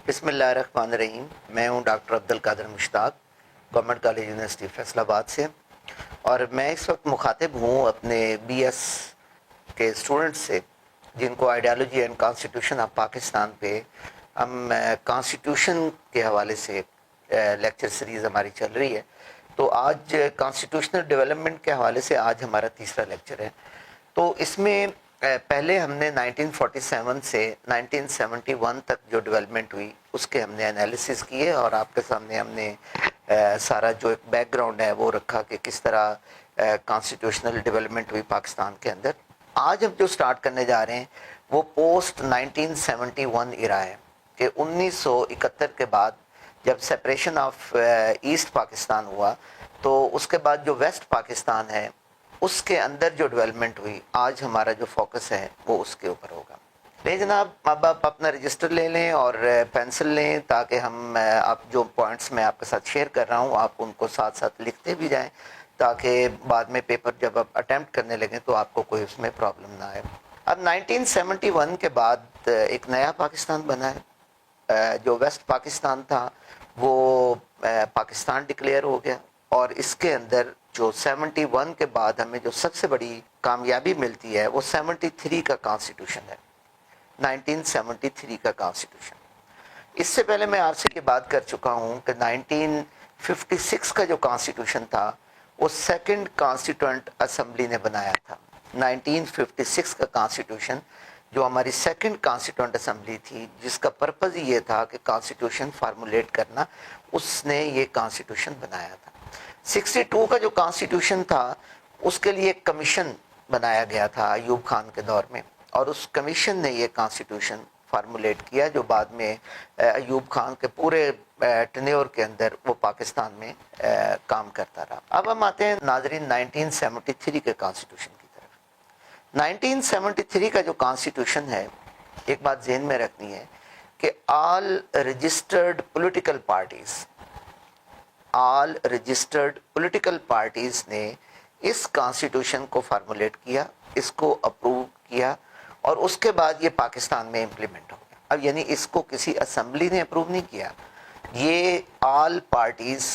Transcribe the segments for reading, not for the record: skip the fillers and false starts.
بسم اللہ الرحمن الرحیم. میں ہوں ڈاکٹر عبدالقادر مشتاق, گورنمنٹ کالج یونیورسٹی فیصل آباد سے, اور میں اس وقت مخاطب ہوں اپنے بی ایس کے اسٹوڈنٹ سے جن کو ideology and constitution of Pakistan پہ ہم کانسٹیٹیوشن کے حوالے سے لیکچر سیریز ہماری چل رہی ہے. تو آج کانسٹیٹیوشنل ڈیولپمنٹ کے حوالے سے آج ہمارا تیسرا لیکچر ہے. تو اس میں پہلے ہم نے 1947 سے 1971 تک جو ڈیولپمنٹ ہوئی اس کے ہم نے انالیسس کیے, اور آپ کے سامنے ہم نے سارا جو ایک بیک گراؤنڈ ہے وہ رکھا کہ کس طرح کانسٹیٹیوشنل ڈیولپمنٹ ہوئی پاکستان کے اندر. آج ہم جو سٹارٹ کرنے جا رہے ہیں وہ پوسٹ 1971 ایرا ہے کہ 1971 کے بعد جب سپریشن آف ایسٹ پاکستان ہوا تو اس کے بعد جو ویسٹ پاکستان ہے اس کے اندر جو ڈیولپمنٹ ہوئی, آج ہمارا جو فوکس ہے وہ اس کے اوپر ہوگا. نہیں جناب, اب آپ اپنا رجسٹر لے لیں اور پینسل لیں تاکہ ہم آپ جو پوائنٹس میں آپ کے ساتھ شیئر کر رہا ہوں آپ ان کو ساتھ ساتھ لکھتے بھی جائیں تاکہ بعد میں پیپر جب آپ اٹیمپٹ کرنے لگیں تو آپ کو کوئی اس میں پرابلم نہ آئے. اب 1971 کے بعد ایک نیا پاکستان بنا ہے. جو ویسٹ پاکستان تھا وہ پاکستان ڈکلیئر ہو گیا, اور اس کے اندر جو 71 کے بعد ہمیں جو سب سے بڑی کامیابی ملتی ہے وہ 73 کا کانسٹیٹیوشن ہے. 1973 کا کانسٹیٹیوشن. اس سے پہلے میں آپ سے یہ بات کر چکا ہوں کہ 1956 کا جو کانسٹیٹیوشن تھا وہ سیکنڈ کانسٹیٹوئنٹ اسمبلی نے بنایا تھا. 1956 کا کانسٹیٹیوشن جو ہماری سیکنڈ کانسٹیٹوئنٹ اسمبلی تھی جس کا پرپز یہ تھا کہ کانسٹیٹیوشن فارمولیٹ کرنا, اس نے یہ کانسٹیٹیوشن بنایا تھا. 62 کا جو کانسٹیٹیوشن تھا اس کے لیے ایک کمیشن بنایا گیا تھا ایوب خان کے دور میں, اور اس کمیشن نے یہ کانسٹیٹیوشن فارمولیٹ کیا جو بعد میں ایوب خان کے پورے ٹینیور کے اندر وہ پاکستان میں کام کرتا رہا. اب ہم آتے ہیں ناظرین 1973 کے کانسٹیٹیوشن کی طرف. 1973 کا جو کانسٹیٹیوشن ہے, ایک بات ذہن میں رکھنی ہے کہ آل رجسٹرڈ پولیٹیکل پارٹیز نے اس کانسٹیٹیوشن کو فارمولیٹ کیا, اس کو اپروو کیا, اور اس کے بعد یہ پاکستان میں امپلیمنٹ ہو گیا. اب یعنی اس کو کسی اسمبلی نے اپروو نہیں کیا, یہ all parties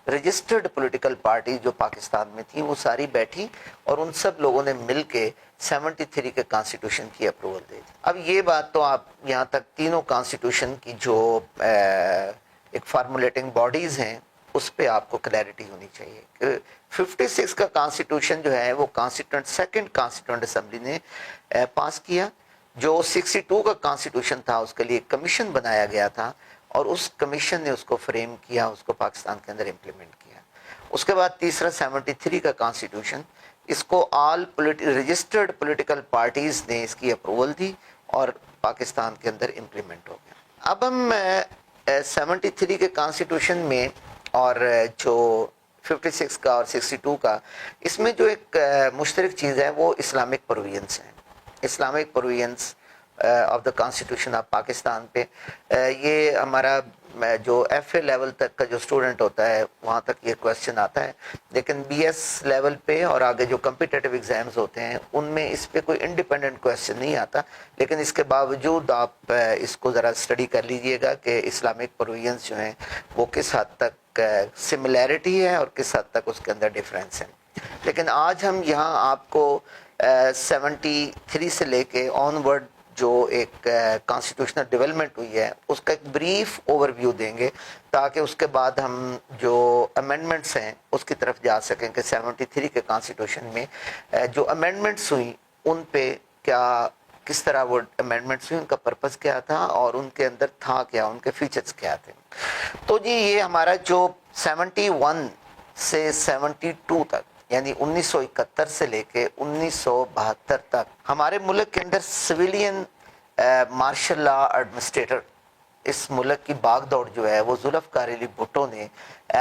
registered political party جو پاکستان میں تھیں وہ ساری بیٹھی اور ان سب لوگوں نے مل کے 73 کے کانسٹیٹیوشن کی اپروول دے دی. اب یہ بات تو آپ یہاں تک تینوں کانسٹیٹیوشن کی جو ایک فارمولیٹنگ باڈیز ہیں اس پہ آپ کو کلیئرٹی ہونی چاہیے کہ 56 کا کانسٹیٹیوشن جو ہے وہ سیکنڈ کانسٹیٹوئنٹ اسمبلی نے پاس کیا. جو 62 کا کانسٹیٹیوشن تھا اس کے لیے ایک کمیشن بنایا گیا تھا اور اس کمیشن نے اس کو فریم کیا, اس کو پاکستان کے اندر امپلیمنٹ کیا. اس کے بعد تیسرا 73 کا کانسٹیٹیوشن, اس کو آل رجسٹرڈ پولیٹیکل پارٹیز نے اس کی اپروول دی اور پاکستان کے اندر امپلیمنٹ ہو گیا. اب ہم 73 کے کانسٹیٹیوشن میں اور جو 56 کا اور 62 کا, اس میں جو ایک مشترک چیز ہے وہ اسلامک پروویژنس ہیں. Islamic provisions of the constitution of Pakistan پہ یہ ہمارا جو ایف اے لیول تک کا جو اسٹوڈنٹ ہوتا ہے وہاں تک یہ کویسچن آتا ہے, لیکن بی ایس لیول پہ اور آگے جو کمپیٹیٹیو ایگزامز ہوتے ہیں ان میں اس پہ کوئی انڈیپینڈنٹ کویسچن نہیں آتا. لیکن اس کے باوجود آپ اس کو ذرا اسٹڈی کر لیجئے گا کہ اسلامک پروویژنس جو ہیں وہ کس حد تک سملیرٹی ہے اور کس حد تک اس کے اندر ڈفرینس ہے. لیکن آج ہم یہاں آپ کو 73 سے لے کے آن ورڈ جو ایک کانسٹیٹیوشنل ڈیولپمنٹ ہوئی ہے اس کا ایک بریف اوور ویو دیں گے تاکہ اس کے بعد ہم جو امینڈمنٹس ہیں اس کی طرف جا سکیں کہ 73 کے کانسٹیٹیوشن میں جو امینڈمنٹس ہوئیں ان پہ کس طرح وہ امینڈمنٹس ہوئی, ان کا پرپس کیا تھا اور ان کے اندر تھا کیا, ان کے فیچرز کیا تھے. تو جی یہ ہمارا جو 71 سے 72 تک یعنی 1971 سے لے کے 1972 تک ہمارے ملک کے اندر سویلین مارشل لا ایڈمنسٹریٹر, اس ملک کی باغ دوڑ جو ہے وہ ذوالفقار علی بھٹو نے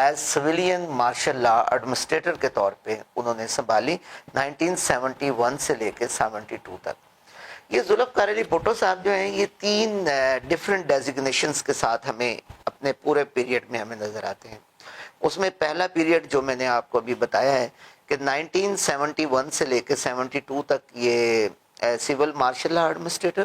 as civilian martial law administrator کے طور پہ انہوں نے سنبھالی 1971 سے لے کے 72 تک. یہ ذوالفقار علی بھٹو صاحب جو ہیں یہ 3 ڈیفرنٹ ڈیزگنیشنز کے ساتھ ہمیں اپنے پورے پیریڈ میں ہمیں نظر آتے ہیں. اس میں پہلا پیریڈ جو میں نے آپ کو ابھی بتایا ہے کہ 1971 سے لے کے 72 تک یہ civil martial law administrator,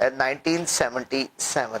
1977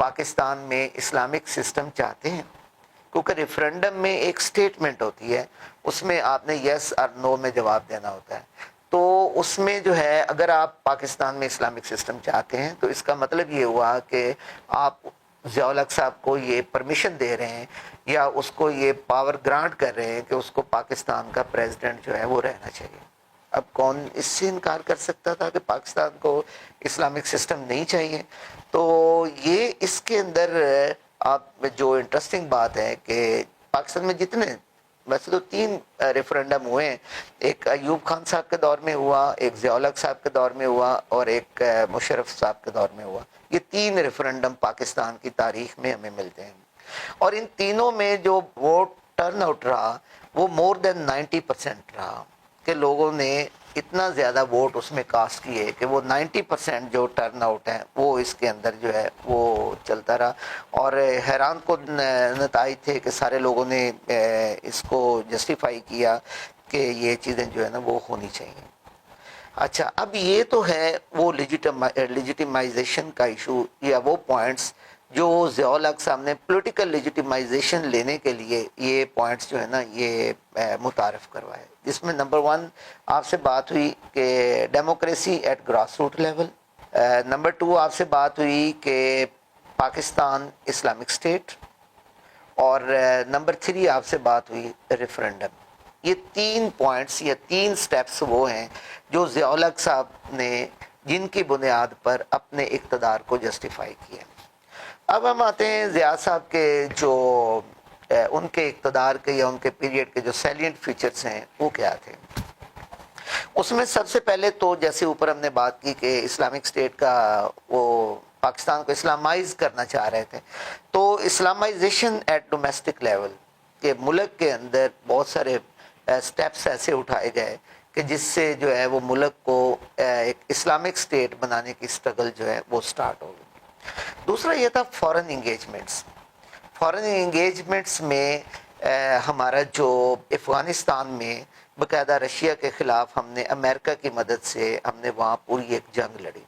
Pakistan میں اسلامک سسٹم چاہتے ہیں؟ کیونکہ ریفرینڈم میں ایک سٹیٹمنٹ ہوتی ہے، اس میں آپ نے یس اور نو میں جواب دینا ہوتا ہے. تو اس میں جو ہے اگر آپ پاکستان میں اسلامک سسٹم چاہتے ہیں تو اس کا مطلب یہ ہوا کہ آپ ضیاء الحق صاحب کو یہ پرمیشن دے رہے ہیں یا اس کو یہ پاور گرانٹ کر رہے ہیں کہ اس کو پاکستان کا پریزیڈنٹ جو ہے وہ رہنا چاہیے. اب کون اس سے انکار کر سکتا تھا کہ پاکستان کو اسلامک سسٹم نہیں چاہیے؟ تو یہ اس کے اندر آپ جو انٹرسٹنگ بات ہے کہ پاکستان میں جتنے ویسے تو 3 ریفرینڈم ہوئے ہیں، ایک ایوب خان صاحب کے دور میں ہوا، ایک ضیاء الحق صاحب کے دور میں ہوا اور ایک مشرف صاحب کے دور میں ہوا. یہ 3 ریفرینڈم پاکستان کی تاریخ میں ہمیں ملتے ہیں، اور ان تینوں میں جو ووٹ ٹرن آؤٹ رہا وہ مور دین 90% رہا کہ لوگوں نے اتنا زیادہ ووٹ اس میں کاسٹ کیے کہ وہ 90% جو ٹرن آؤٹ ہے وہ اس کے اندر جو ہے وہ چلتا رہا. اور حیران کن نتائج تھے کہ سارے لوگوں نے اس کو جسٹیفائی کیا کہ یہ چیزیں جو ہے نا وہ ہونی چاہیے. اچھا، اب یہ تو ہے وہ لیجیٹیمائزیشن کا ایشو یا وہ پوائنٹس جو ضیاء الحق صاحب نے پولیٹیکل لیجیٹیمائزیشن لینے کے لیے یہ پوائنٹس جو ہے نا یہ متعارف کروائے، جس میں نمبر 1 آپ سے بات ہوئی کہ democracy at grass root level, number 2 آپ سے بات ہوئی کہ پاکستان اسلامک اسٹیٹ، اور نمبر 3 آپ سے بات ہوئی ریفرینڈم. یہ 3 پوائنٹس یا 3 سٹیپس وہ ہیں جو ضیاء الحق صاحب نے جن کی بنیاد پر اپنے اقتدار کو جسٹیفائی کیا. اب ہم آتے ہیں ضیاء صاحب کے جو ان کے اقتدار کے یا ان کے پیریڈ کے جو سیلینٹ فیچرز ہیں وہ کیا تھے. اس میں سب سے پہلے تو جیسے اوپر ہم نے بات کی کہ اسلامک اسٹیٹ کا وہ پاکستان کو اسلامائز کرنا چاہ رہے تھے، تو اسلامائزیشن ایٹ ڈومیسٹک لیول کہ ملک کے اندر بہت سارے سٹیپس ایسے اٹھائے گئے کہ جس سے جو ہے وہ ملک کو ایک اسلامک اسٹیٹ بنانے کی سٹرگل جو ہے وہ سٹارٹ ہو گئی. دوسرا یہ تھا فورن انگیجمنٹس. فورن انگیجمنٹس میں ہمارا جو افغانستان میں باقاعدہ رشیا کے خلاف ہم نے امریکہ کی مدد سے ہم نے وہاں پوری ایک جنگ لڑی.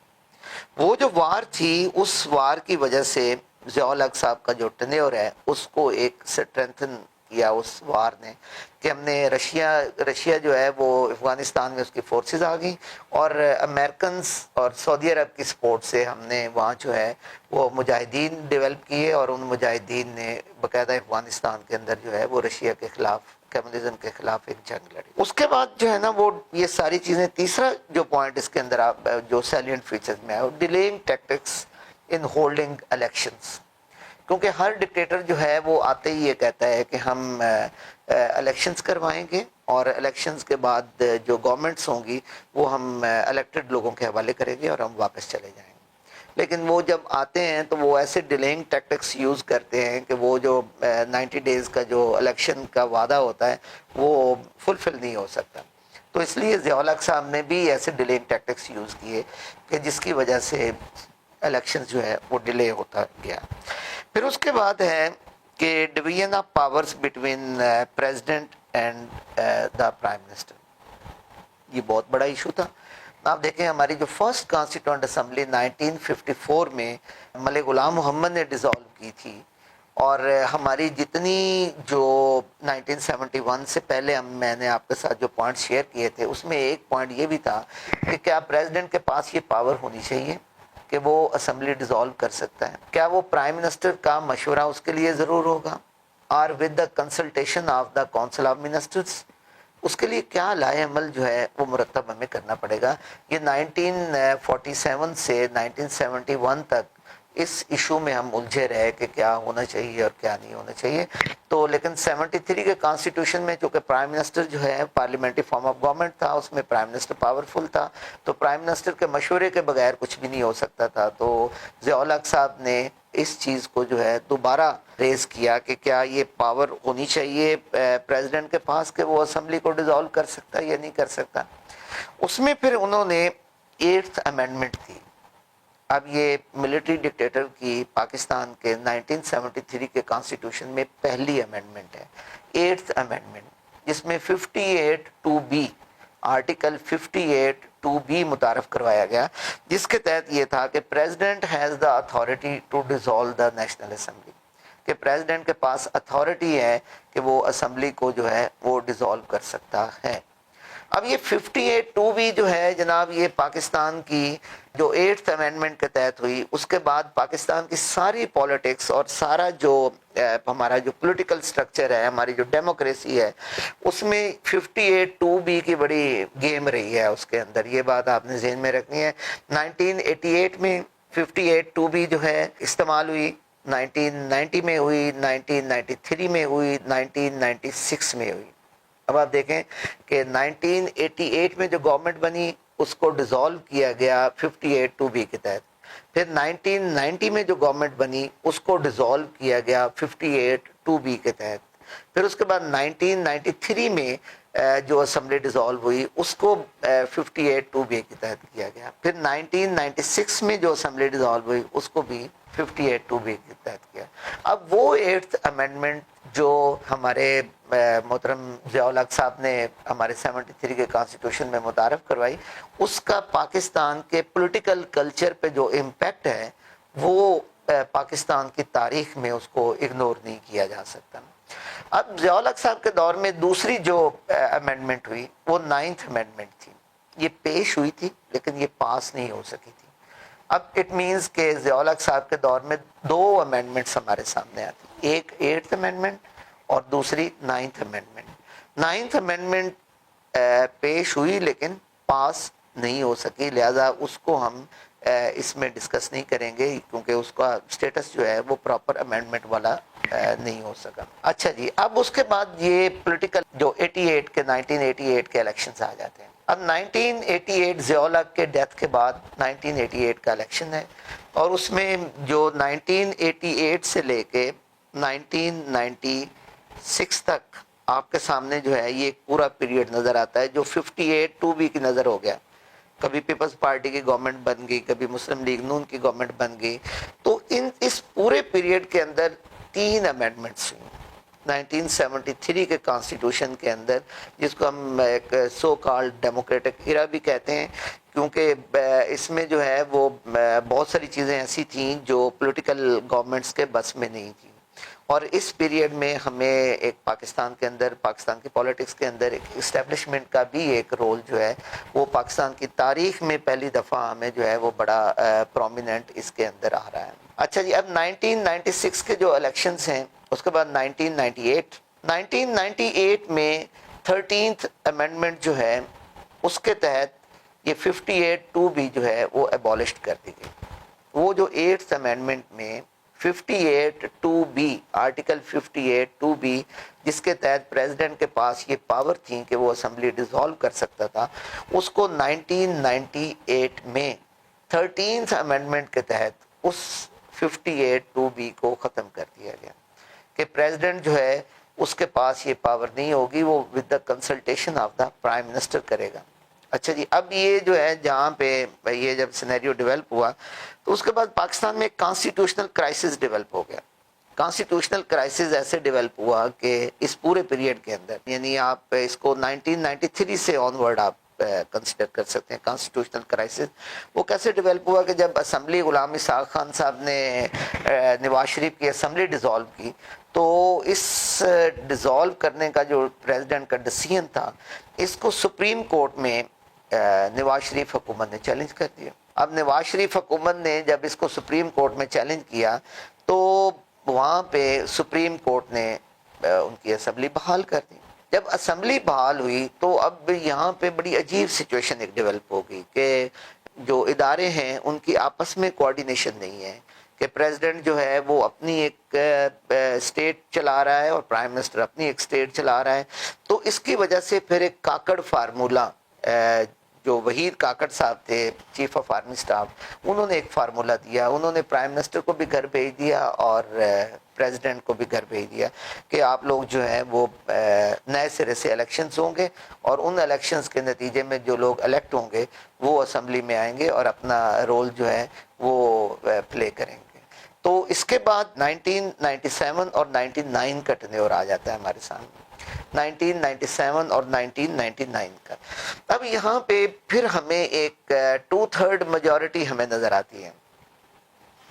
وہ جو وار تھی اس وار کی وجہ سے ضیاء الحق صاحب کا جو ٹینیور ہے اس کو ایک سٹرینتھن کیا اس وار نے کہ ہم نے رشیا جو ہے وہ افغانستان میں اس کی فورسز آ گئیں اور امریکنز اور سعودی عرب کی سپورٹ سے ہم نے وہاں جو ہے وہ مجاہدین ڈیولپ کیے اور ان مجاہدین نے باقاعدہ افغانستان کے اندر جو ہے وہ رشیا کے خلاف کمیونزم کے خلاف ایک جنگ لڑی. اس کے بعد جو ہے نا وہ یہ ساری چیزیں. تیسرا جو پوائنٹ اس کے اندر آپ جو سیلینٹ فیچرز میں ہے ڈیلیئنگ ٹیکٹکس ان ہولڈنگ الیکشنز، کیونکہ ہر ڈکٹیٹر جو ہے وہ آتے ہی یہ کہتا ہے کہ ہم الیکشنز کروائیں گے اور الیکشنز کے بعد جو گورنمنٹس ہوں گی وہ ہم الیکٹڈ لوگوں کے حوالے کریں گے اور ہم واپس چلے جائیں گے. لیکن وہ جب آتے ہیں تو وہ ایسے ڈیلیئنگ ٹیکٹکس یوز کرتے ہیں کہ وہ جو 90 ڈیز کا جو الیکشن کا وعدہ ہوتا ہے وہ فلفل نہیں ہو سکتا. تو اس لیے ضیاء الحق صاحب نے بھی ایسے ڈیلیئنگ ٹیکٹکس یوز کیے کہ جس کی وجہ سے الیکشن جو ہے وہ ڈیلے ہوتا گیا. پھر اس کے بعد ہے کہ division of powers between president and the prime minister. یہ بہت بڑا ایشو تھا. آپ دیکھیں ہماری جو فرسٹ کانسٹیٹیوئنٹ اسمبلی 1954 میں ملک غلام محمد نے ڈیزالو کی تھی، اور ہماری جتنی جو 1971 سے پہلے میں نے آپ کے ساتھ جو پوائنٹ شیئر کیے تھے اس میں ایک پوائنٹ یہ بھی تھا کہ کیا پریزیڈنٹ کے پاس یہ پاور ہونی چاہیے کہ وہ اسمبلی ڈیزالو کر سکتا ہے؟ کیا وہ پرائم منسٹر کا مشورہ اس کے لیے ضرور ہوگا؟ اور with the consultation of the council of ministers, اس کے لیے کیا لائے عمل جو ہے وہ مرتب ہمیں کرنا پڑے گا. یہ 1947 سے 1971 تک اس ایشو میں ہم الجھے رہے کہ کیا ہونا چاہیے اور کیا نہیں ہونا چاہیے. تو لیکن 73 کے کانسٹیٹیوشن میں چونکہ پرائم منسٹر جو ہے پارلیمنٹری فارم آف گورنمنٹ تھا، اس میں پرائم منسٹر پاورفل تھا، تو پرائم منسٹر کے مشورے کے بغیر کچھ بھی نہیں ہو سکتا تھا. تو ضیاء الحق صاحب نے اس چیز کو جو ہے دوبارہ ریز کیا کہ کیا یہ پاور ہونی چاہیے پریزیڈنٹ کے پاس کہ وہ اسمبلی کو ڈیزالو کر سکتا ہے یا نہیں کر سکتا. اس میں پھر انہوں نے 8th امینڈمنٹ تھی. اب یہ ملٹری ڈکٹیٹر کی پاکستان کے 1973 کے کانسٹیٹیوشن میں پہلی امینڈمنٹ ہے 8th امینڈمنٹ، جس میں 58(2)(b آرٹیکل 58 58(2)(b) متعارف کروایا گیا، جس کے تحت یہ تھا کہ president has the authority to dissolve the national assembly, کہ پریزیڈنٹ کے پاس اتھارٹی ہے کہ وہ اسمبلی کو جو ہے وہ ڈیزالو کر سکتا ہے۔ اب یہ 58(2)(b) جو ہے جناب، یہ پاکستان کی جو 8th امینڈمنٹ کے تحت ہوئی، اس کے بعد پاکستان کی ساری پولیٹکس اور سارا جو ہمارا جو پولیٹیکل سٹرکچر ہے، ہماری جو ڈیموکریسی ہے، اس میں 58(2)(b) کی بڑی گیم رہی ہے اس کے اندر۔ یہ بات آپ نے ذہن میں رکھنی ہے۔ 1988 میں 58(2)(b) جو ہے استعمال ہوئی، 1990 میں ہوئی، 1993 میں ہوئی، 1996 میں ہوئی۔ اب آپ دیکھیں کہ 1988 میں جو گورنمنٹ بنی اس کو ڈیزالو کیا گیا 58(2)(b) کے تحت، پھر 1990 میں جو گورنمنٹ بنی اس کو ڈیزالو کیا گیا 58(2)(b) کے تحت، پھر اس کے بعد 1993 میں جو اسمبلی ڈیزالو ہوئی اس کو 58(2)(b) کے تحت کیا گیا، پھر 1996 میں جو اسمبلی ڈیزالو ہوئی اس کو بھی 58(2)(b) کے تحت کیا۔ اب وہ 8th امینڈمنٹ جو ہمارے محترم ضیاء الحق صاحب نے ہمارے 73 کے کانسٹیٹیوشن میں متعارف کروائی، اس کا پاکستان کے پولیٹیکل کلچر پہ جو امپیکٹ ہے وہ پاکستان کی تاریخ میں اس کو اگنور نہیں کیا جا سکتا۔ اب ضیاء الحق صاحب کے دور میں دوسری جو امینڈمنٹ ہوئی وہ 9th امینڈمنٹ تھی، یہ پیش ہوئی تھی لیکن یہ پاس نہیں ہو سکی تھی۔ اب اٹ مینز کہ ضیاء الحق صاحب کے دور میں 2 امینڈمنٹس ہمارے سامنے آتی، ایک 8th امینڈمنٹ اور دوسری 9th امینڈمنٹ۔ 9th امینڈمنٹ پیش ہوئی لیکن پاس نہیں ہو سکی، لہذا اس کو ہم اس میں ڈسکس نہیں کریں گے کیونکہ اس کا سٹیٹس جو ہے وہ پراپر امینڈمنٹ والا نہیں ہو سکا۔ اچھا جی، اب اس کے بعد یہ پولیٹیکل جو 1988 کے الیکشنز آ جاتے ہیں۔ اب 1988 ضیاء الحق کے ڈیتھ کے بعد 1988 کا الیکشن ہے، اور اس میں جو 1988 سے لے کے 1996 تک آپ کے سامنے جو ہے یہ ایک پورا پیریڈ نظر آتا ہے جو 58(2)(b) کی نظر ہو گیا۔ کبھی پیپلز پارٹی کی گورنمنٹ بن گئی، کبھی مسلم لیگ نون کی گورنمنٹ بن گئی، تو اس پورے پیریڈ کے اندر 3 امینڈمنٹس ہوئی 1973 کے کانسٹیٹیوشن کے اندر، جس کو ہم ایک سو کالڈ ڈیموکریٹک ایرا بھی کہتے ہیں، کیونکہ اس میں جو ہے وہ بہت ساری چیزیں ایسی تھیں جو پولیٹیکل گورنمنٹس کے بس میں نہیں تھیں، اور اس پیریڈ میں ہمیں ایک پاکستان کے اندر، پاکستان کی پولیٹکس کے اندر ایک اسٹیبلشمنٹ کا بھی ایک رول جو ہے وہ پاکستان کی تاریخ میں پہلی دفعہ ہمیں جو ہے وہ بڑا پرومیننٹ اس کے اندر آ رہا ہے۔ اچھا جی، اب 1996 کے جو الیکشنز ہیں، اس کے بعد 1998 میں 13th امینڈمنٹ جو ہے اس کے تحت یہ 58(2)(b) جو ہے وہ ایبولشڈ کر دی گئی۔ وہ جو 8th امینڈمنٹ میں 58(2)(b) آرٹیکل 58(2)(b) جس کے تحت پریزیڈنٹ کے پاس یہ پاور تھی کہ وہ اسمبلی ڈیزالو کر سکتا تھا، اس کو 1998 میں 13th امینڈمنٹ کے تحت اس 58(2)(b) کو ختم کر دیا گیا کہ پریزیڈنٹ جو ہے اس کے پاس یہ پاور نہیں ہوگی، وہ with the consultation of the prime minister کرے گا۔ اچھا جی، اب یہ جو ہے جہاں پہ یہ جب سینیریو ڈیولپ ہوا تو اس کے بعد پاکستان میں ایک کانسٹیٹیوشنل کرائسس ڈیولپ ہو گیا۔ کانسٹیٹیوشنل کرائسس ایسے ڈیولپ ہوا کہ اس پورے پیریڈ کے اندر، یعنی آپ اس کو 1993 سے آن ورڈ آپ کنسیڈر کر سکتے ہیں کانسٹیٹیوشنل کرائسس۔ وہ کیسے ڈیولپ ہوا کہ جب اسمبلی غلام اسحاق خان صاحب نے نواز شریف کی اسمبلی ڈیزالو کی، تو اس ڈیزالو کرنے کا جو پریزیڈنٹ کا ڈیسیژن تھا، اس کو سپریم کورٹ میں نواز شریف حکومت نے چیلنج کر دیا۔ اب نواز شریف حکومت نے جب اس کو سپریم کورٹ میں چیلنج کیا تو وہاں پہ سپریم کورٹ نے ان کی اسمبلی بحال کر دی۔ جب اسمبلی بحال ہوئی تو اب یہاں پہ بڑی عجیب سچویشن ایک ڈیولپ ہو گئی کہ جو ادارے ہیں ان کی آپس میں کوارڈینیشن نہیں ہے، کہ پریزیڈنٹ جو ہے وہ اپنی ایک اسٹیٹ چلا رہا ہے اور پرائم منسٹر اپنی ایک اسٹیٹ چلا رہا ہے، تو اس کی وجہ سے پھر ایک کاکڑ فارمولہ، جو وحید کاکڑ صاحب تھے چیف آف آرمی سٹاف، انہوں نے ایک فارمولہ دیا، انہوں نے پرائم منسٹر کو بھی گھر بھیج دیا اور پریزیڈنٹ کو بھی گھر بھیج دیا کہ آپ لوگ جو ہیں وہ نئے سرے سے الیکشنز ہوں گے، اور ان الیکشنز کے نتیجے میں جو لوگ الیکٹ ہوں گے وہ اسمبلی میں آئیں گے اور اپنا رول جو ہے وہ پلے کریں گے۔ تو اس کے بعد 1997 اور 99 کا ٹینیور آ جاتا ہے ہمارے سامنے۔ 1997 اور 1999 کا. اب یہاں پہ پھر ہمیں ایک 2/3 میجورٹی ہمیں نظر آتی ہے.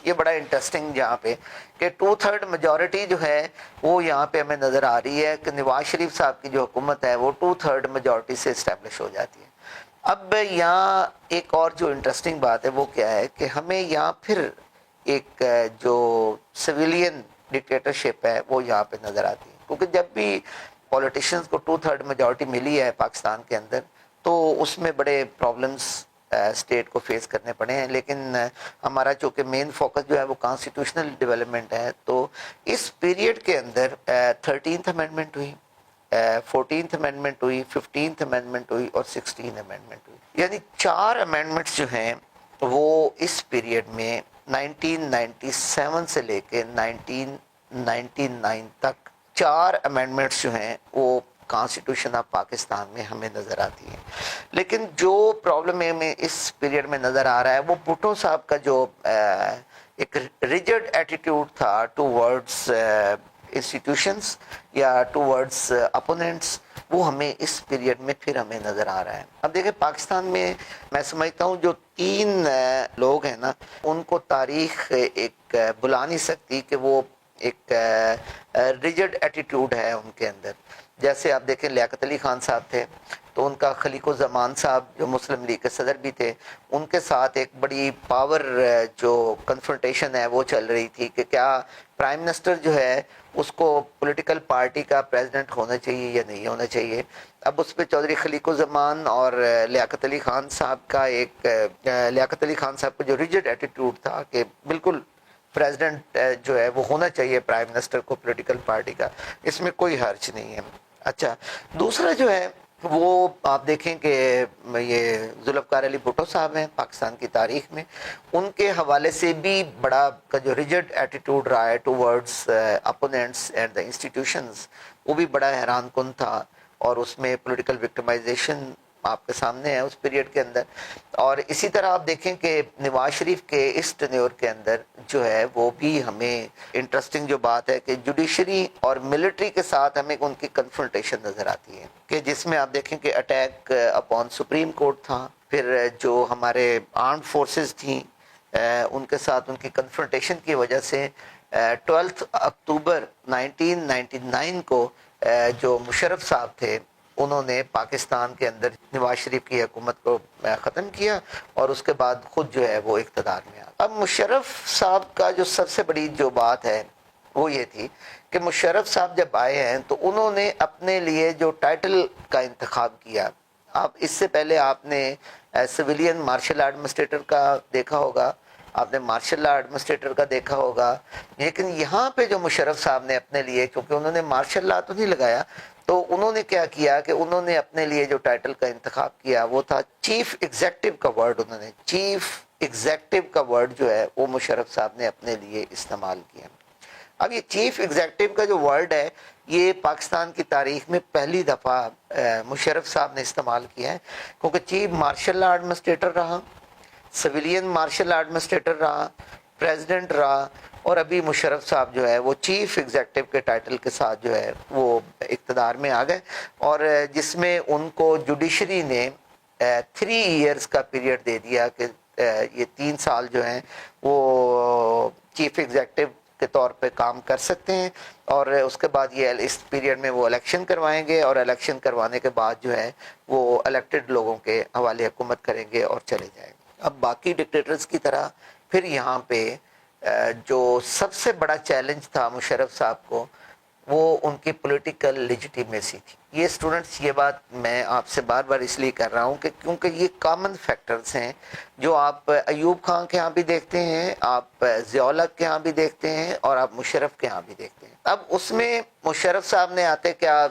یہ بڑا انٹرسٹنگ یہاں پہ کہ 2/3 میجورٹی جو ہے وہ یہاں پہ ہمیں نظر آ رہی ہے کہ نواز شریف صاحب کی جو حکومت ہے وہ 2/3 میجورٹی سے اسٹیبلش ہو جاتی ہے. اب یہاں ایک اور جو انٹرسٹنگ بات ہے وہ کیا ہے کہ ہمیں یہاں پھر ایک جو سویلین ڈکٹیٹرشپ ہے وہ یہاں پہ نظر آتی ہے. کیونکہ جب بھی پولیٹیشینز کو 2/3 میجورٹی ملی ہے پاکستان کے اندر تو اس میں بڑے پرابلمز اسٹیٹ کو فیس کرنے پڑے ہیں. لیکن ہمارا چونکہ مین فوکس جو ہے وہ کانسٹیٹیوشنل ڈیولپمنٹ ہے تو اس پیریڈ کے اندر 13th امینڈمنٹ ہوئی, 14th امینڈمنٹ ہوئی, 15th امینڈمنٹ ہوئی اور 16th امینڈمنٹ ہوئی. یعنی 4 امینڈمنٹس جو ہیں وہ اس پیریڈ میں 1997 سے لے کے 1999 تک 4 امینڈمنٹس جو ہیں وہ کانسٹیٹیوشن آف پاکستان میں ہمیں نظر آتی ہیں. لیکن جو پرابلم ہمیں اس پیریڈ میں نظر آ رہا ہے وہ بھٹو صاحب کا جو ایک ریجڈ ایٹیٹیوڈ تھا ٹو ورڈز انسٹیٹیوشنز یا ٹو ورڈز اپوننٹس, وہ ہمیں اس پیریڈ میں پھر ہمیں نظر آ رہا ہے. اب دیکھیں پاکستان میں سمجھتا ہوں جو 3 لوگ ہیں نا ان کو تاریخ ایک بلا نہیں سکتی کہ وہ ایک ریجڈ ایٹیٹیوڈ ہے ان کے اندر. جیسے آپ دیکھیں لیاقت علی خان صاحب تھے تو ان کا خلیق الزمان صاحب جو مسلم لیگ کے صدر بھی تھے ان کے ساتھ ایک بڑی پاور جو کنفرنٹیشن ہے وہ چل رہی تھی کہ کیا پرائم منسٹر جو ہے اس کو پولیٹیکل پارٹی کا پریزیڈنٹ ہونا چاہیے یا نہیں ہونا چاہیے. اب اس پہ چودھری خلیق الزمان اور لیاقت علی خان صاحب کا لیاقت علی خان صاحب کا جو ریجڈ ایٹیٹیوڈ تھا کہ بالکل پریزیڈنٹ جو ہے وہ ہونا چاہیے پرائم منسٹر کو پولیٹیکل پارٹی کا, اس میں کوئی حرج نہیں ہے. اچھا دوسرا جو ہے وہ آپ دیکھیں کہ یہ ذوالفقار علی بھٹو صاحب ہیں پاکستان کی تاریخ میں, ان کے حوالے سے بھی بڑا کا جو ریجڈ ایٹیٹیوڈ رہا ہے towards opponents and the institutions وہ بھی بڑا حیران کن تھا. اور اس میں پولیٹیکل وکٹمائزیشن آپ کے سامنے ہے اس پیریڈ کے اندر. اور اسی طرح آپ دیکھیں کہ نواز شریف کے اس ٹینیور کے اندر جو ہے وہ بھی ہمیں انٹرسٹنگ جو بات ہے کہ جوڈیشری اور ملٹری کے ساتھ ہمیں ان کی کنفرنٹیشن نظر آتی ہے کہ جس میں آپ دیکھیں کہ اٹیک اپون سپریم کورٹ تھا, پھر جو ہمارے آرمڈ فورسز تھیں ان کے ساتھ ان کی کنفرنٹیشن کی وجہ سے 12 اکتوبر 1999 کو جو مشرف صاحب تھے انہوں نے پاکستان کے اندر نواز شریف کی حکومت کو ختم کیا اور اس کے بعد خود جو ہے وہ اقتدار میں آ. اب مشرف صاحب کا جو سب سے بڑی جو بات ہے وہ یہ تھی کہ مشرف صاحب جب آئے ہیں تو انہوں نے اپنے لیے جو ٹائٹل کا انتخاب کیا. اب اس سے پہلے آپ نے سویلین مارشل ایڈمنسٹریٹر کا دیکھا ہوگا, آپ نے مارشل لا ایڈمنسٹریٹر کا دیکھا ہوگا, لیکن یہاں پہ جو مشرف صاحب نے اپنے لیے, کیونکہ انہوں نے مارشل لا تو نہیں لگایا, تو انہوں نے کیا کیا کہ انہوں نے اپنے لیے جو ٹائٹل کا انتخاب کیا وہ تھا چیف ایگزیکٹو کا ورڈ. انہوں نے چیف ایگزیکٹو کا ورڈ جو ہے وہ مشرف صاحب نے اپنے لیے استعمال کیا. اب یہ چیف ایگزیکٹو کا جو ورڈ ہے یہ پاکستان کی تاریخ میں پہلی دفعہ مشرف صاحب نے استعمال کیا ہے, کیونکہ چیف مارشل لا ایڈمنسٹریٹر رہا, سویلین مارشل ایڈمنسٹریٹر رہا, پریزیڈنٹ رہا, اور ابھی مشرف صاحب جو ہے وہ چیف ایگزیکٹو کے ٹائٹل کے ساتھ جو ہے وہ اقتدار میں آ گئے, اور جس میں ان کو جوڈیشری نے 3 ایئرز کا پیریڈ دے دیا کہ یہ 3 سال جو ہیں وہ چیف ایگزیکٹو کے طور پہ کام کر سکتے ہیں, اور اس کے بعد یہ اس پیریڈ میں وہ الیکشن کروائیں گے, اور الیکشن کروانے کے بعد جو ہے وہ الیکٹڈ لوگوں کے حوالے حکومت کریں گے اور چلے جائیں گے. اب باقی ڈکٹیٹرز کی طرح پھر یہاں پہ جو سب سے بڑا چیلنج تھا مشرف صاحب کو وہ ان کی پولیٹیکل لیجیٹیمیسی تھی. یہ اسٹوڈنٹس یہ بات میں آپ سے بار بار اس لیے کر رہا ہوں کہ کیونکہ یہ کامن فیکٹرز ہیں جو آپ ایوب خان کے ہاں بھی دیکھتے ہیں, آپ ضیاء الحق کے ہاں بھی دیکھتے ہیں, اور آپ مشرف کے ہاں بھی دیکھتے ہیں. اب اس میں مشرف صاحب نے آتے کیا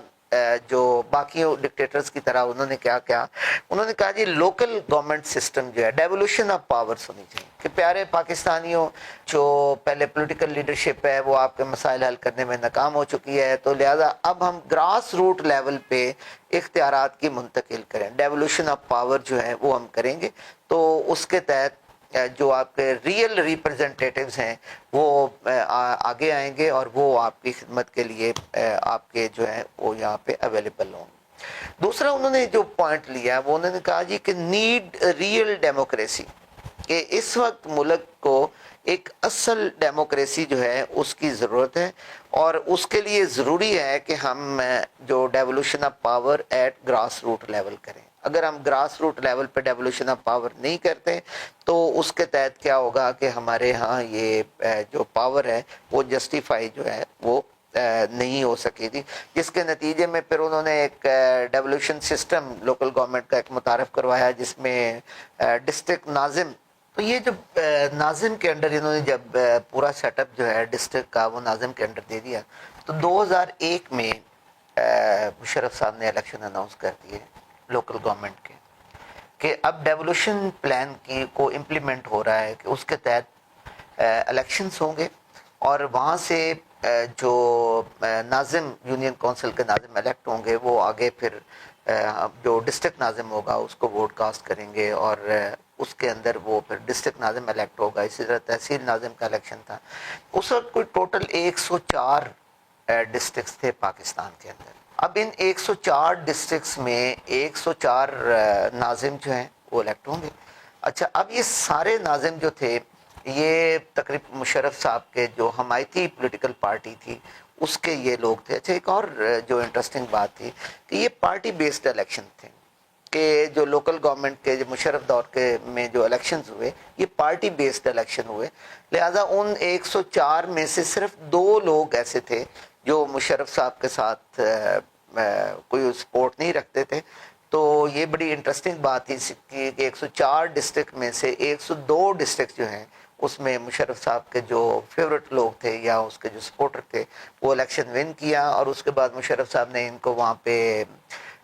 جو باقی ڈکٹیٹرز کی طرح انہوں نے کیا کیا, انہوں نے کہا جی لوکل گورنمنٹ سسٹم جو ہے ڈیولوشن آف پاورز ہونی چاہیے کہ پیارے پاکستانیوں جو پہلے پولیٹیکل لیڈرشپ ہے وہ آپ کے مسائل حل کرنے میں ناکام ہو چکی ہے, تو لہذا اب ہم گراس روٹ لیول پہ اختیارات کی منتقل کریں, ڈیولوشن آف پاور جو ہے وہ ہم کریں گے. تو اس کے تحت جو آپ کے ریئل ریپرزنٹیٹیوز ہیں وہ آگے آئیں گے اور وہ آپ کی خدمت کے لیے آپ کے جو ہے وہ یہاں پہ اویلیبل ہوں گے۔ دوسرا انہوں نے جو پوائنٹ لیا وہ انہوں نے کہا جی کہ نیڈ ریئل ڈیموکریسی، کہ اس وقت ملک کو ایک اصل ڈیموکریسی جو ہے اس کی ضرورت ہے، اور اس کے لیے ضروری ہے کہ ہم جو devolution of power at grass root level کریں۔ اگر ہم گراس روٹ لیول پہ ڈیولوشن آف پاور نہیں کرتے تو اس کے تحت کیا ہوگا کہ ہمارے ہاں یہ جو پاور ہے وہ جسٹیفائی جو ہے وہ نہیں ہو سکی تھی، جس کے نتیجے میں پھر انہوں نے ایک ڈیولوشن سسٹم لوکل گورنمنٹ کا ایک متعارف کروایا جس میں ڈسٹرکٹ ناظم، تو یہ جو ناظم کے انڈر انہوں نے جب پورا سیٹ اپ جو ہے ڈسٹرکٹ کا وہ ناظم کے انڈر دے دیا، تو 2001 میں مشرف صاحب نے الیکشن اناؤنس کر دیے لوکل گورنمنٹ کے کہ اب ڈیولوشن پلان کی کو امپلیمنٹ ہو رہا ہے کہ اس کے تحت الیکشنز ہوں گے، اور وہاں سے جو ناظم یونین کونسل کے ناظم الیکٹ ہوں گے وہ آگے پھر جو ڈسٹرکٹ ناظم ہوگا اس کو ووٹ کاسٹ کریں گے، اور اس کے اندر وہ پھر ڈسٹرکٹ ناظم الیکٹ ہوگا۔ اسی طرح تحصیل ناظم کا الیکشن تھا۔ اس وقت کوئی ٹوٹل 104 ڈسٹرکٹس تھے پاکستان کے اندر۔ اب ان 104 ڈسٹرکٹس میں 104 ناظم جو ہیں وہ الیکٹ ہوں گے۔ اچھا، اب یہ سارے ناظم جو تھے یہ تقریباً مشرف صاحب کے جو حمایتی پولیٹیکل پارٹی تھی اس کے یہ لوگ تھے۔ اچھا، ایک اور جو انٹرسٹنگ بات تھی کہ یہ پارٹی بیسڈ الیکشن تھے، کہ جو لوکل گورنمنٹ کے جو مشرف دور کے میں جو الیکشنز ہوئے یہ پارٹی بیسڈ الیکشن ہوئے، لہذا ان 104 میں سے صرف 2 لوگ ایسے تھے جو مشرف صاحب کے ساتھ کوئی سپورٹ نہیں رکھتے تھے۔ تو یہ بڑی انٹرسٹنگ بات تھی کہ 104 ڈسٹرکٹ میں سے 102 ڈسٹرکٹ جو ہیں اس میں مشرف صاحب کے جو فیورٹ لوگ تھے یا اس کے جو سپورٹر تھے وہ الیکشن ون کیا، اور اس کے بعد مشرف صاحب نے ان کو وہاں پہ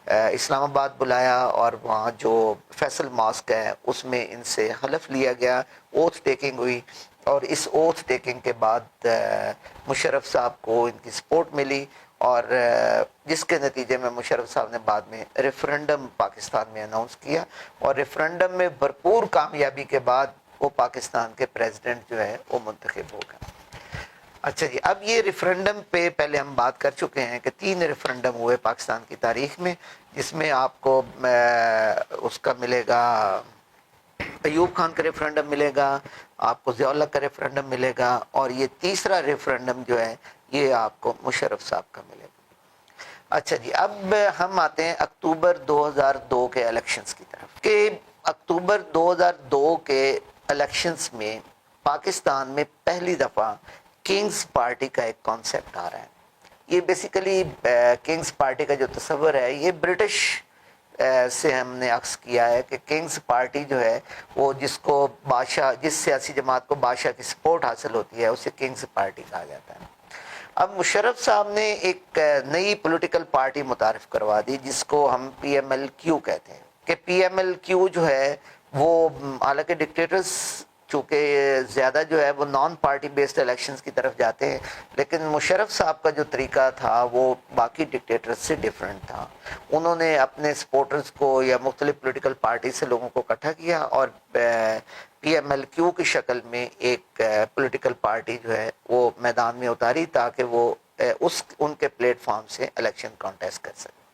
اسلام آباد بلایا، اور وہاں جو فیصل ماسک ہے اس میں ان سے حلف لیا گیا، اوتھ ٹیکنگ ہوئی، اور اس اوتھ ٹیکنگ کے بعد مشرف صاحب کو ان کی سپورٹ ملی، اور جس کے نتیجے میں مشرف صاحب نے بعد میں ریفرنڈم پاکستان میں اناؤنس کیا، اور ریفرنڈم میں بھرپور کامیابی کے بعد وہ پاکستان کے پریزیڈنٹ جو ہے وہ منتخب ہو گئے۔ اچھا جی، اب یہ ریفرنڈم پہ پہلے ہم بات کر چکے ہیں کہ 3 ریفرنڈم ہوئے پاکستان کی تاریخ میں، جس میں آپ کو اس کا ملے گا ایوب خان کا ریفرنڈم ملے گا، آپ کو ضیاء اللہ کا ریفرنڈم ملے گا، اور یہ تیسرا ریفرنڈم جو ہے یہ آپ کو مشرف صاحب کا ملے گا۔ اچھا جی، اب ہم آتے ہیں اکتوبر 2002 کے الیکشنز کی طرف، کہ اکتوبر 2002 کے الیکشنز میں پاکستان میں پہلی دفعہ کنگز پارٹی کا ایک کانسیپٹ آ رہا ہے۔ یہ بیسیکلی کنگز پارٹی کا جو تصور ہے یہ برٹش سے ہم نے عکس کیا ہے کہ کنگز پارٹی جو ہے وہ جس کو بادشاہ، جس سیاسی جماعت کو بادشاہ کی سپورٹ حاصل ہوتی ہے اسے کنگز پارٹی کہا جاتا ہے۔ اب مشرف صاحب نے ایک نئی پولیٹیکل پارٹی متعارف کروا دی جس کو ہم پی ایم ایل کیو کہتے ہیں، کہ پی ایم ایل کیو جو ہے وہ حالانکہ ڈکٹیٹرز چونکہ زیادہ جو ہے وہ نان پارٹی بیسڈ الیکشنز کی طرف جاتے ہیں، لیکن مشرف صاحب کا جو طریقہ تھا وہ باقی ڈکٹیٹرز سے ڈیفرنٹ تھا۔ انہوں نے اپنے سپورٹرز کو یا مختلف پولیٹیکل پارٹی سے لوگوں کو اکٹھا کیا اور پی ایم ایل کیو کی شکل میں ایک پولیٹیکل پارٹی جو ہے وہ میدان میں اتاری تاکہ وہ ان کے پلیٹ فارم سے الیکشن کانٹیسٹ کر سکے۔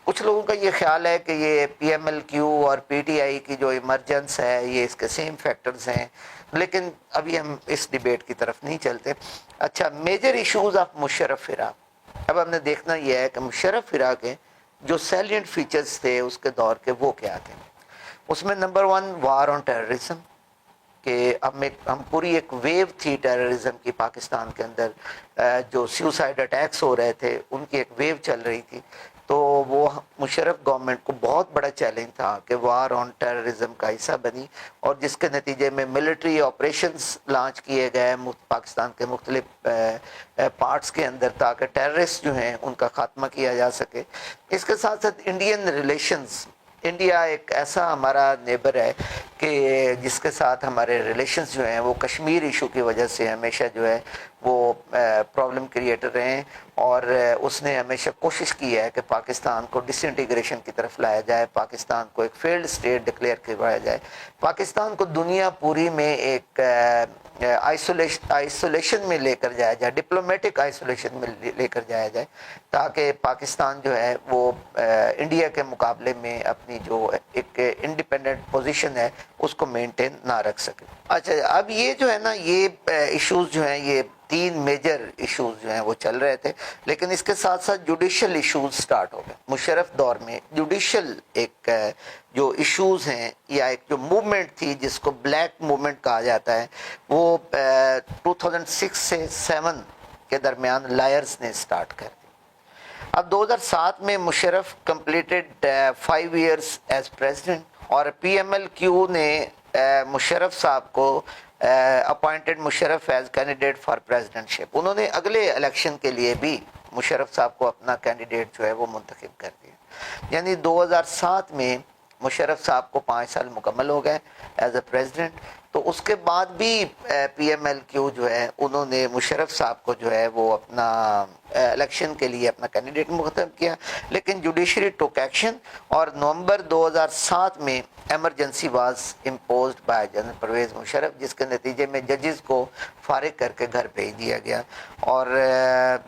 کچھ لوگوں کا یہ خیال ہے کہ یہ پی ایم ایل کیو اور پی ٹی آئی کی جو ایمرجنس ہے یہ اس کے سیم فیکٹرز ہیں، لیکن ابھی ہم اس ڈیبیٹ کی طرف نہیں چلتے۔ اچھا، میجر ایشوز آف مشرف ایرا، اب ہم نے دیکھنا یہ ہے کہ مشرف ایرا کے جو سیلینٹ فیچرز تھے اس کے دور کے وہ کیا تھے۔ اس میں نمبر 1 وار آن ٹیررزم، کہ ہم پوری ایک ویو تھی ٹیررزم کی پاکستان کے اندر، جو سیوسائڈ اٹیکس ہو رہے تھے ان کی ایک ویو چل رہی تھی، تو وہ مشرف گورنمنٹ کو بہت بڑا چیلنج تھا کہ وار آن ٹیررزم کا حصہ بنی، اور جس کے نتیجے میں ملٹری آپریشنز لانچ کیے گئے پاکستان کے مختلف پارٹس کے اندر تاکہ ٹیررسٹ جو ہیں ان کا خاتمہ کیا جا سکے۔ اس کے ساتھ ساتھ انڈین ریلیشنز انڈیا ایک ایسا ہمارا نیبر ہے کہ جس کے ساتھ ہمارے ریلیشنز جو ہیں وہ کشمیر ایشو کی وجہ سے ہمیشہ جو ہے وہ پرابلم کریٹر رہے ہیں، اور اس نے ہمیشہ کوشش کی ہے کہ پاکستان کو ڈس انٹیگریشن کی طرف لایا جائے، پاکستان کو ایک فیلڈ اسٹیٹ ڈکلیئر کروایا جائے، پاکستان کو دنیا پوری میں ایک آئسولیشن میں لے کر جایا جائے، ڈپلومیٹک آئسولیشن میں لے کر جایا جائے، تاکہ پاکستان جو ہے وہ انڈیا کے مقابلے میں اپنی جو ایک انڈیپینڈنٹ پوزیشن ہے اس کو مینٹین نہ رکھ سکے۔ اچھا، اب یہ جو ہے نا، یہ ایشوز جو ہیں، یہ 3 میجر ایشوز جو ہیں وہ چل رہے تھے، لیکن اس کے ساتھ ساتھ جوڈیشل ایشوز سٹارٹ ہو گئے۔ مشرف دور میں جوڈیشل ایک جو ایشوز ہیں یا ایک جو موومنٹ تھی جس کو بلیک موومنٹ کہا جاتا ہے، وہ 2006 سے 7 کے درمیان لائرز نے سٹارٹ کر دی۔ اب 2007 میں Musharraf completed 5 years as president, اور پی ایم ایل کیو نے مشرف صاحب کو appointed Musharraf as candidate for presidentship. انہوں نے اگلے الیکشن کے لیے بھی مشرف صاحب کو اپنا کینڈیڈیٹ جو ہے وہ منتخب کر دیا، یعنی 2007 میں مشرف صاحب کو 5 سال مکمل ہو گئے ایز اے پریزیڈنٹ۔ تو اس کے بعد بھی پی ایم ایل کیو جو ہے انہوں نے مشرف صاحب کو جو ہے وہ اپنا الیکشن کے لیے اپنا کینڈیڈیٹ منتخب کیا، لیکن جوڈیشری ٹوک ایکشن، اور نومبر 2007 میں emergency was imposed by general Pervez Musharraf, جس کے نتیجے میں ججز کو فارغ کر کے گھر بھیج دیا گیا، اور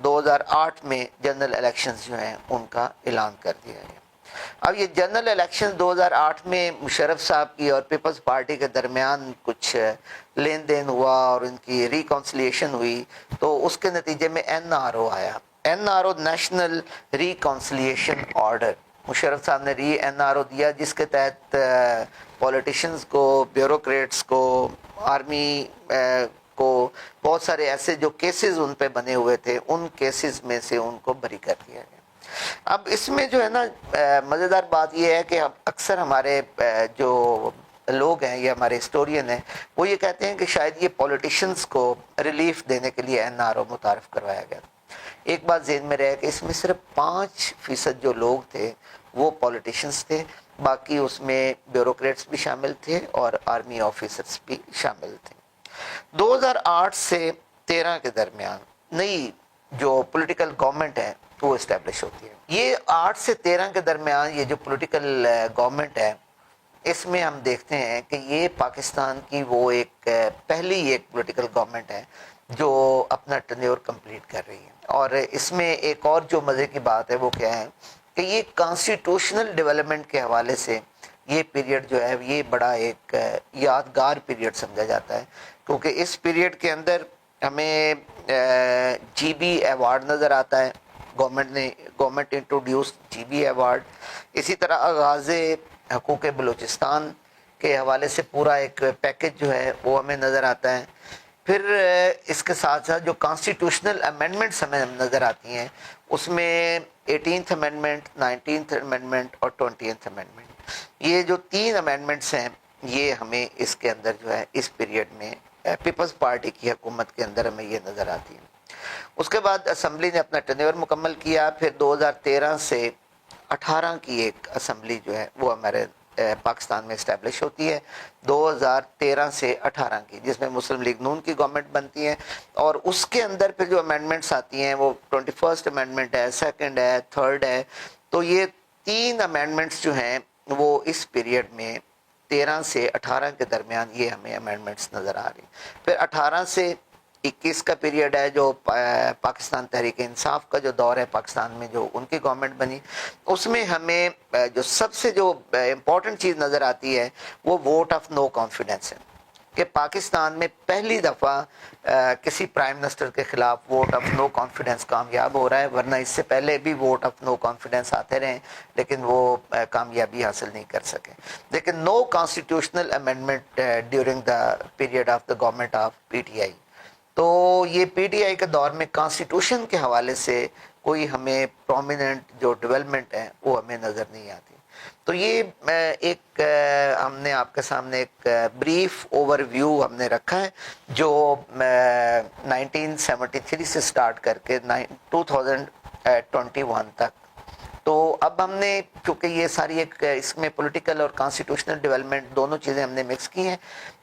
2008 میں جنرل الیکشنز جو ہیں ان کا اعلان کر دیا گیا۔ اب یہ جنرل الیکشن 2008 میں مشرف صاحب کی اور پیپلز پارٹی کے درمیان کچھ لین دین ہوا اور ان کی ریکانسلیشن ہوئی، تو اس کے نتیجے میں این آر او آیا، N R O national reconciliation order. Musharraf صاحب نے این آر او دیا، جس کے تحت پولیٹیشینز کو، بیوروکریٹس کو، آرمی کو، بہت سارے ایسے جو کیسز ان پہ بنے ہوئے تھے، ان کیسز میں سے ان کو بری کر دیا گیا۔ اب اس میں جو ہے نا مزیدار بات یہ ہے کہ اکثر ہمارے جو لوگ ہیں یا ہمارے ہسٹورین ہیں وہ یہ کہتے ہیں کہ شاید یہ پولیٹیشنز کو ریلیف دینے کے لیے این آر او متعارف کروایا گیا۔ ایک بات ذہن میں رہے کہ اس میں صرف 5% جو لوگ تھے وہ پولیٹیشنز تھے، باقی اس میں بیوروکریٹس بھی شامل تھے اور آرمی آفیسرز بھی شامل تھے۔ 2008 سے 13 کے درمیان نئی جو پولیٹیکل گورنمنٹ ہے وہ اسٹیبلش ہوتی ہے۔ یہ 8 سے 13 کے درمیان یہ جو پولیٹیکل گورنمنٹ ہے، اس میں ہم دیکھتے ہیں کہ یہ پاکستان کی وہ ایک پہلی ایک پولیٹیکل گورنمنٹ ہے جو اپنا ٹینیور کمپلیٹ کر رہی ہے، اور اس میں ایک اور جو مزے کی بات ہے وہ کیا ہے کہ یہ کانسٹیٹیوشنل ڈیولپمنٹ کے حوالے سے یہ پیریڈ جو ہے یہ بڑا ایک یادگار پیریڈ سمجھا جاتا ہے، کیونکہ اس پیریڈ کے اندر ہمیں جی بی ایوارڈ نظر آتا ہے، government introduce G B award, اسی طرح آغاز حقوق بلوچستان کے حوالے سے پورا ایک پیکج جو ہے وہ ہمیں نظر آتا ہے۔ پھر اس کے ساتھ ساتھ جو کانسٹیٹیوشنل امینڈمنٹس ہمیں نظر آتی ہیں، اس میں 18th امینڈمنٹ، 19th امینڈمنٹ اور 20th امینڈمنٹ، یہ جو 3 امینڈمنٹس ہیں یہ ہمیں اس کے اندر جو ہے اس پیریڈ میں پیپلز پارٹی کی حکومت کے اندر ہمیں یہ نظر آتی ہے۔ اس کے بعد اسمبلی نے اپنا ٹینیور مکمل کیا، پھر 2013 سے 18 کی ایک اسمبلی جو ہے وہ ہمارے پاکستان میں اسٹیبلش ہوتی ہے، 2013 سے 18 کی، جس میں مسلم لیگ نون کی گورنمنٹ بنتی ہے، اور اس کے اندر پھر جو امینڈمنٹس آتی ہیں وہ 21st امینڈمنٹ ہے، 2nd ہے، 3rd ہے، تو یہ 3 امینڈمنٹس جو ہیں وہ اس پیریڈ میں 13 سے 18 کے درمیان یہ ہمیں امینڈمنٹس نظر آ رہی ہیں۔ پھر 18 سے 21 کا پیریڈ ہے جو پاکستان تحریک انصاف کا جو دور ہے پاکستان میں، جو ان کی گورنمنٹ بنی، اس میں ہمیں جو سب سے جو امپورٹنٹ چیز نظر آتی ہے وہ ووٹ آف نو کانفیڈنس ہے، کہ پاکستان میں پہلی دفعہ کسی پرائم منسٹر کے خلاف ووٹ آف نو کانفیڈنس کامیاب ہو رہا ہے، ورنہ اس سے پہلے بھی ووٹ آف نو کانفیڈنس آتے رہے لیکن وہ کامیابی حاصل نہیں کر سکے۔ لیکن no constitutional amendment during the period of the government of P T I. تو یہ پی ٹی آئی کے دور میں کانسٹیٹیوشن کے حوالے سے کوئی ہمیں پرومیننٹ جو ڈیولپمنٹ ہے وہ ہمیں نظر نہیں آتی۔ تو یہ ایک ہم نے آپ کے سامنے ایک بریف اوور ویو ہم نے رکھا ہے جو 1973 سے سٹارٹ کر کے 2021 تک تو اب ہم نے چونکہ یہ ساری ایک اس میں پولیٹیکل اور کانسٹیٹیوشنل ڈیولپمنٹ دونوں چیزیں ہم نے مکس کی ہیں.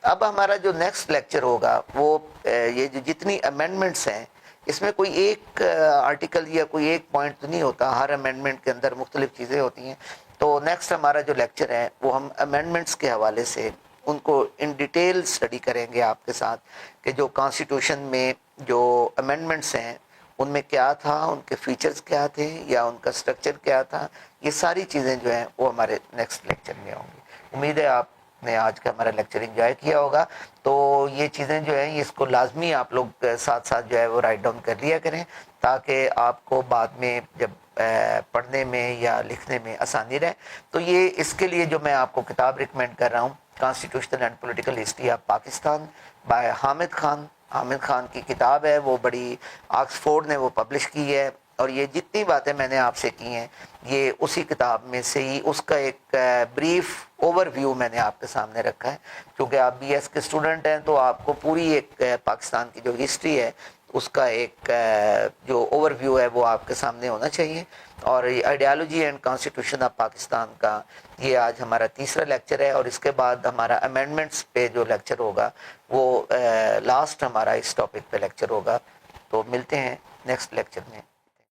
اب ہمارا جو نیکسٹ لیکچر ہوگا وہ یہ جو جتنی امینڈمنٹس ہیں اس میں کوئی ایک آرٹیکل یا کوئی ایک پوائنٹ تو نہیں ہوتا, ہر امینڈمنٹ کے اندر مختلف چیزیں ہوتی ہیں. تو نیکسٹ ہمارا جو لیکچر ہے وہ ہم امینڈمنٹس کے حوالے سے ان کو ان ڈیٹیل اسٹڈی کریں گے آپ کے ساتھ کہ جو کانسٹیٹیوشن میں جو امینڈمنٹس ہیں ان میں کیا تھا, ان کے فیچرز کیا تھے یا ان کا سٹرکچر کیا تھا. یہ ساری چیزیں جو ہیں وہ ہمارے نیکسٹ لیکچر میں ہوں گی. امید ہے آپ نے آج کا ہمارا لیکچر انجوائے کیا ہوگا. تو یہ چیزیں جو ہیں اس کو لازمی آپ لوگ ساتھ ساتھ جو ہے وہ رائٹ ڈاؤن کر لیا کریں تاکہ آپ کو بعد میں جب پڑھنے میں یا لکھنے میں آسانی رہے. تو یہ اس کے لیے جو میں آپ کو کتاب ریکمینڈ کر رہا ہوں, constitutional and political history of Pakistan by Hamid Khan. Hamid Khan کی کتاب ہے, وہ بڑی آکسفورڈ نے وہ پبلش کی ہے, اور یہ جتنی باتیں میں نے آپ سے کی ہیں یہ اسی کتاب میں سے ہی اس کا ایک بریف اوور ویو میں نے آپ کے سامنے رکھا ہے. کیونکہ آپ بی ایس کے اسٹوڈنٹ ہیں تو آپ کو پوری ایک پاکستان کی جو ہسٹری ہے اس کا ایک جو اوور ویو ہے وہ آپ کے سامنے ہونا چاہیے. اور ideology and constitution of Pakistan کا یہ آج ہمارا تیسرا لیکچر ہے, اور اس کے بعد ہمارا امینڈمنٹس پہ جو لیکچر ہوگا وہ لاسٹ ہمارا اس ٹاپک پہ لیکچر ہوگا. تو ملتے ہیں نیکسٹ لیکچر میں.